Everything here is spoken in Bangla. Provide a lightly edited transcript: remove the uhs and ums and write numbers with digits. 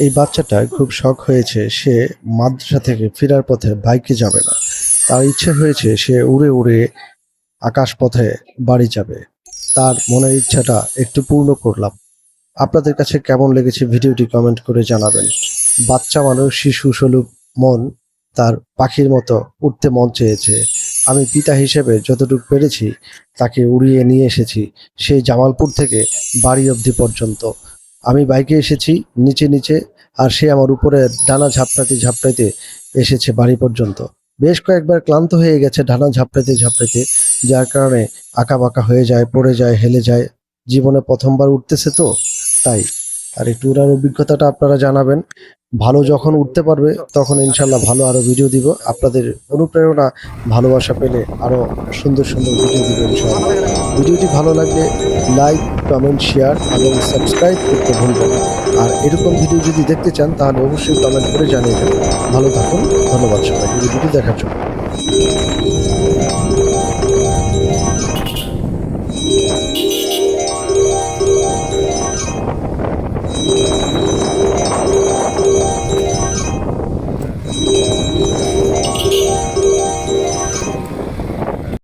এই বাচ্চাটা খুব শখ হয়েছে, সে মাদ্রাসা থেকে ফেরার পথে বাইকে যাবে না, তার ইচ্ছে হয়েছে সে উড়ে উড়ে আকাশ পথে বাড়ি যাবে। তার মনের ইচ্ছাটা একটু পূর্ণ করলাম। আপনাদের কাছে কেমন লেগেছে ভিডিওটি কমেন্ট করে জানাবেন। বাচ্চা মানুষ, শিশু সুলভ মন, তার পাখির মতো উঠতে মন চেয়েছে। আমি পিতা হিসেবে যতটুকু পেরেছি তাকে উড়িয়ে নিয়ে এসেছি সেই জামালপুর থেকে বাড়ি অবধি পর্যন্ত। আমি বাইকে এসেছি নিচে নিচে, আর সে আমার উপরে ডানা ঝাপটাতে ঝাপটাইতে এসেছে বাড়ি পর্যন্ত। বেশ কয়েকবার ক্লান্ত হয়ে গেছে ডানা ঝাপটাইতে ঝাপটাইতে, যার কারণে আঁকাবাঁকা হয়ে যায়, পড়ে যায়, হেলে যায়। জীবনে প্রথমবার উঠতেছে তো তাই। আর একটু উড়ার অভিজ্ঞতাটা আপনারা জানাবেন। ভালো যখন উঠতে পারবে তখন ইনশাল্লাহ ভালো আরো ভিডিও দিব। আপনাদের অনুপ্রেরণা, ভালোবাসা পেলে আরো সুন্দর সুন্দর ভিডিও দিব ইনশাল্লাহ। ভিডিওটি ভালো লাগলে লাইক, কমেন্ট, শেয়ার এবং সাবস্ক্রাইব করতে ভুলবেন না। আর এরকম ভিডিও যদি দেখতে চান তাহলে অবশ্যই কমেন্ট করে জানিয়ে দেবেন। ভালো থাকুন, ধন্যবাদ সবাইকে ভিডিওটি দেখার জন্য।